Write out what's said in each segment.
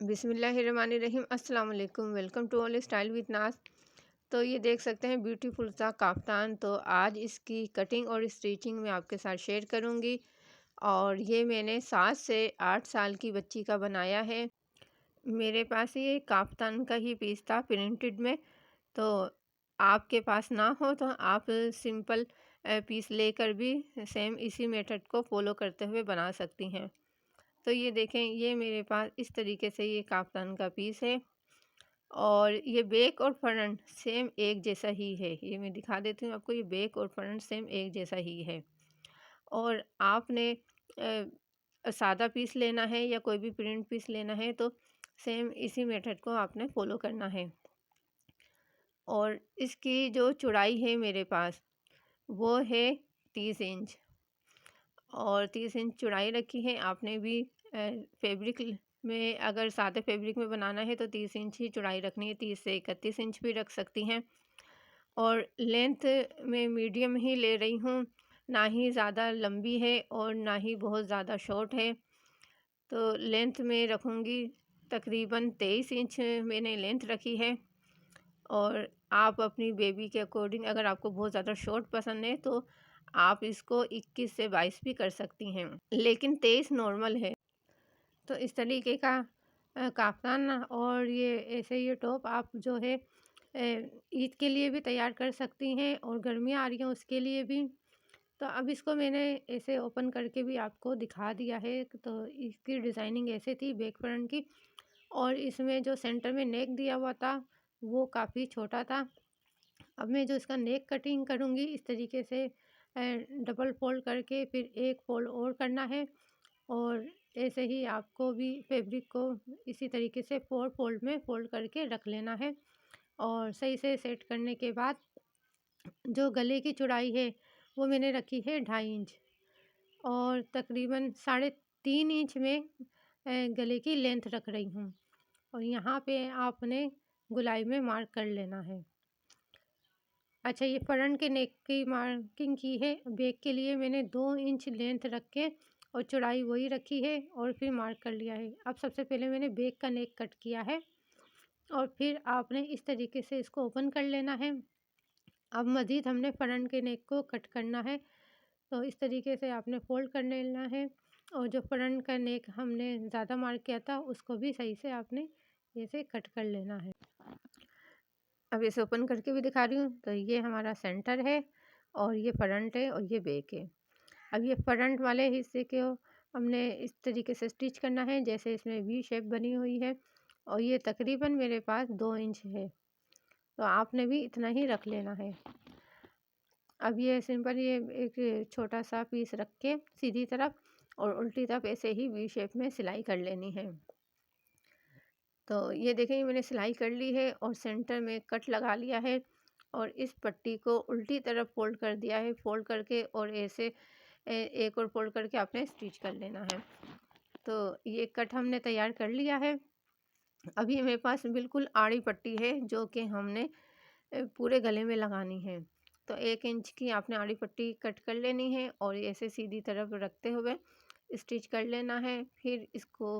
बिस्मिल्लाहिर्रहमानिर्रहीम। अस्सलाम वालेकुम। Welcome to all style with Naaz. तो ये देख सकते हैं ब्यूटीफुल सा काफ्तान। तो आज इसकी कटिंग और स्टिचिंग मैं आपके साथ शेयर करूंगी। और ये मैंने 7 से 8 साल की बच्ची का बनाया है। मेरे पास ये काफ्तान का ही पीस था प्रिंटेड में। तो आपके पास ना हो तो आप सिंपल पीस लेकर भी सेम इसी मेथड को फॉलो करते हुए बना सकती हैं। तो ये देखें, ये मेरे पास इस तरीके से ये काफ्तान का पीस है। और ये बैक और फ्रंट सेम एक जैसा ही है। ये मैं दिखा देती हूँ आपको। ये बैक और फ्रंट सेम एक जैसा ही है। और आपने सादा पीस लेना है या कोई भी प्रिंट पीस लेना है तो सेम इसी मेथड को आपने फॉलो करना है। और इसकी जो चौड़ाई है मेरे पास वो है 30 इंच। और 30 इंच चौड़ाई रखी है। आपने भी फैब्रिक में अगर सादे फैब्रिक में बनाना है तो 30 इंच ही चौड़ाई रखनी है। 30 से 31 इंच भी रख सकती हैं। और लेंथ में मीडियम ही ले रही हूँ, ना ही ज़्यादा लंबी है और ना ही बहुत ज़्यादा शॉर्ट है। तो लेंथ में रखूँगी तकरीबन 23 इंच मैंने लेंथ रखी है। और आप अपनी बेबी के अकॉर्डिंग, अगर आपको बहुत ज़्यादा शॉर्ट पसंद है तो आप इसको 21 से 22 भी कर सकती हैं, लेकिन 23 नॉर्मल है। तो इस तरीके का काफ्तान और ये ऐसे ये टॉप आप जो है ईद के लिए भी तैयार कर सकती हैं और गर्मियाँ आ रही हैं उसके लिए भी। तो अब इसको मैंने ऐसे ओपन करके भी आपको दिखा दिया है। तो इसकी डिज़ाइनिंग ऐसे थी बैक फ्रंट की। और इसमें जो सेंटर में नेक दिया हुआ था वो काफ़ी छोटा था। अब मैं जो इसका नेक कटिंग करूँगी इस तरीके से डबल फोल्ड करके फिर एक फोल्ड और करना है। और ऐसे ही आपको भी फैब्रिक को इसी तरीके से 4 फोल्ड में फोल्ड करके रख लेना है। और सही से सेट करने के बाद जो गले की चौड़ाई है वो मैंने रखी है 2.5 इंच। और तकरीबन 3.5 इंच में गले की लेंथ रख रही हूँ। और यहाँ पे आपने गुलाई में मार्क कर लेना है। अच्छा, ये फ्रंट के नेक की मार्किंग की है। बैक के लिए मैंने 2 इंच लेंथ रख के और चौड़ाई वही रखी है और फिर मार्क कर लिया है। अब सबसे पहले मैंने बैक का नेक कट किया है और फिर आपने इस तरीके से इसको ओपन कर लेना है। अब मज़ीद हमने फ्रंट के नेक को कट करना है। तो इस तरीके से आपने फोल्ड कर लेना है। और जो फ्रंट का नेक हमने ज़्यादा मार्क किया था उसको भी सही से आपने ऐसे कट कर लेना है। अब इसे ओपन करके भी दिखा रही हूँ। तो ये हमारा सेंटर है और ये फ्रंट है और ये बैक है। अब ये फ्रंट वाले हिस्से को हमने इस तरीके से स्टिच करना है जैसे इसमें वी शेप बनी हुई है। और ये तकरीबन मेरे पास 2 इंच है। तो आपने भी इतना ही रख लेना है। अब ये सिंपल ये एक छोटा सा पीस रख के सीधी तरफ और उल्टी तरफ ऐसे ही वी शेप में सिलाई कर लेनी है। तो ये देखें, मैंने सिलाई कर ली है और सेंटर में कट लगा लिया है। और इस पट्टी को उल्टी तरफ फोल्ड कर दिया है। फोल्ड करके और ऐसे एक और फोल्ड करके आपने स्टिच कर लेना है। तो ये कट हमने तैयार कर लिया है। अभी मेरे पास बिल्कुल आड़ी पट्टी है जो कि हमने पूरे गले में लगानी है। तो 1 इंच की आपने आड़ी पट्टी कट कर लेनी है और ऐसे सीधी तरफ रखते हुए स्टिच कर लेना है। फिर इसको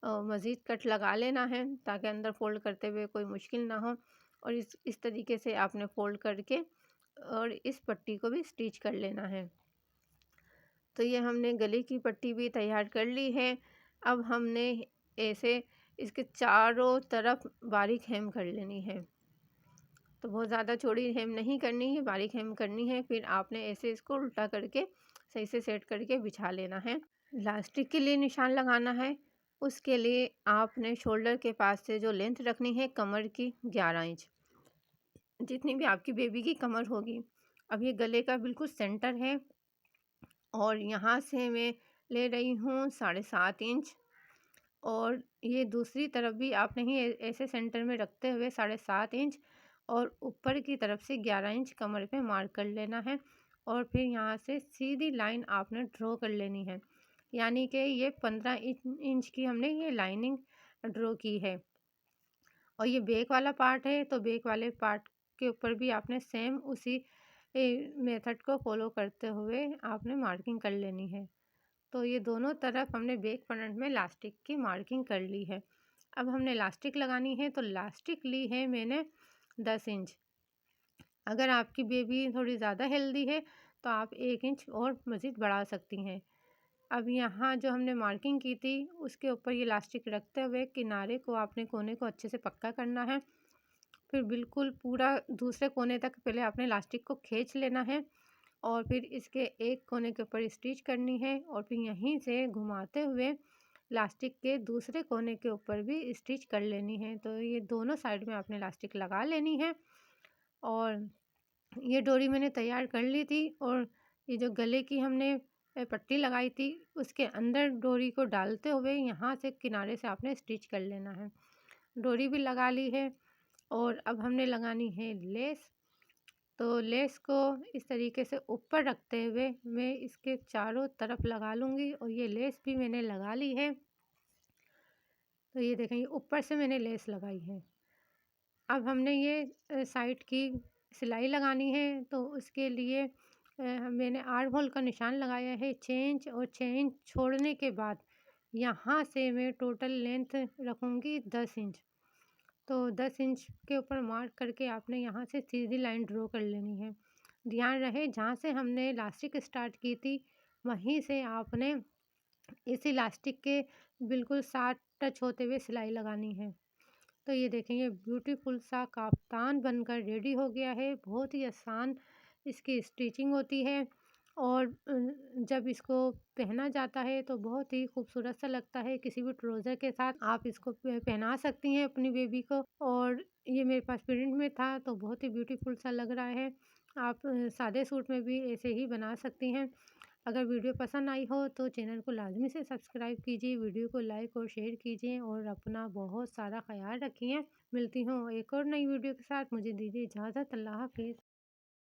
मज़ीद कट लगा लेना है ताकि अंदर फोल्ड करते हुए कोई मुश्किल ना हो। और इस तरीके से आपने फोल्ड करके और इस पट्टी को भी स्टिच कर लेना है। तो ये हमने गले की पट्टी भी तैयार कर ली है। अब हमने ऐसे इसके चारों तरफ बारीक हेम कर लेनी है। तो बहुत ज़्यादा चौड़ी हेम नहीं करनी है, बारीक हेम करनी है। फिर आपने ऐसे इसको उल्टा करके सही से सेट करके बिछा लेना है। इलास्टिक के लिए निशान लगाना है। उसके लिए आपने शोल्डर के पास से जो लेंथ रखनी है कमर की 11 इंच, जितनी भी आपकी बेबी की कमर होगी। अब ये गले का बिल्कुल सेंटर है और यहाँ से मैं ले रही हूँ 7.5 इंच। और ये दूसरी तरफ भी आपने ही ऐसे सेंटर में रखते हुए 7.5 इंच और ऊपर की तरफ से 11 इंच कमर पे मार्क कर लेना है। और फिर यहाँ से सीधी लाइन आपने ड्रॉ कर लेनी है। यानी कि ये 15 इंच की हमने ये लाइनिंग ड्रॉ की है। और ये बैक वाला पार्ट है तो बैक वाले पार्ट के ऊपर भी आपने सेम उसी मेथड को फॉलो करते हुए आपने मार्किंग कर लेनी है। तो ये दोनों तरफ हमने बैक फ्रंट में इलास्टिक की मार्किंग कर ली है। अब हमने इलास्टिक लगानी है, तो इलास्टिक ली है मैंने 10 इंच। अगर आपकी बेबी थोड़ी ज़्यादा हेल्दी है तो आप 1 इंच और मज़ीद बढ़ा सकती हैं। अब यहाँ जो हमने मार्किंग की थी उसके ऊपर ये इलास्टिक रखते हुए किनारे को आपने कोने को अच्छे से पक्का करना है। फिर बिल्कुल पूरा दूसरे कोने तक पहले आपने इलास्टिक को खींच लेना है और फिर इसके एक कोने के ऊपर स्टिच करनी है और फिर यहीं से घुमाते हुए इलास्टिक के दूसरे कोने के ऊपर भी स्टिच कर लेनी है। तो ये दोनों साइड में आपने इलास्टिक लगा लेनी है और ये डोरी मैंने तैयार कर ली थी और ये जो गले की हमने पट्टी लगाई थी उसके अंदर डोरी को डालते हुए यहाँ से किनारे से आपने स्टिच कर लेना है। डोरी भी लगा ली है और अब हमने लगानी है लेस। तो लेस को इस तरीके से ऊपर रखते हुए मैं इसके चारों तरफ लगा लूँगी और ये लेस भी मैंने लगा ली है। तो ये देखें, ये ऊपर से मैंने लेस लगाई है। अब हमने ये साइड की सिलाई लगानी है, तो उसके लिए मैंने आर्म होल का निशान लगाया है 6 इंच और 6 इंच छोड़ने के बाद यहाँ से मैं टोटल लेंथ रखूँगी 10 इंच। तो 10 इंच के ऊपर मार्क करके आपने यहाँ से सीधी लाइन ड्रॉ कर लेनी है। ध्यान रहे जहाँ से हमने इलास्टिक स्टार्ट की थी वहीं से आपने इस इलास्टिक के बिल्कुल साथ टच होते हुए सिलाई लगानी है। तो ये देखें, ये ब्यूटीफुल सा काफ्तान बनकर रेडी हो गया है। बहुत ही आसान इसकी स्टिचिंग होती है और जब इसको पहना जाता है तो बहुत ही खूबसूरत सा लगता है। किसी भी ट्राउज़र के साथ आप इसको पहना सकती हैं अपनी बेबी को। और ये मेरे पास प्रिंट में था तो बहुत ही ब्यूटीफुल सा लग रहा है। आप सादे सूट में भी ऐसे ही बना सकती हैं। अगर वीडियो पसंद आई हो तो चैनल को लाजमी से सब्सक्राइब कीजिए, वीडियो को लाइक और शेयर कीजिए और अपना बहुत सारा ख्याल रखिए। मिलती हूँ एक और नई वीडियो के साथ, मुझे दीजिए इजाज़त। अल्लाह हाफ़िज़।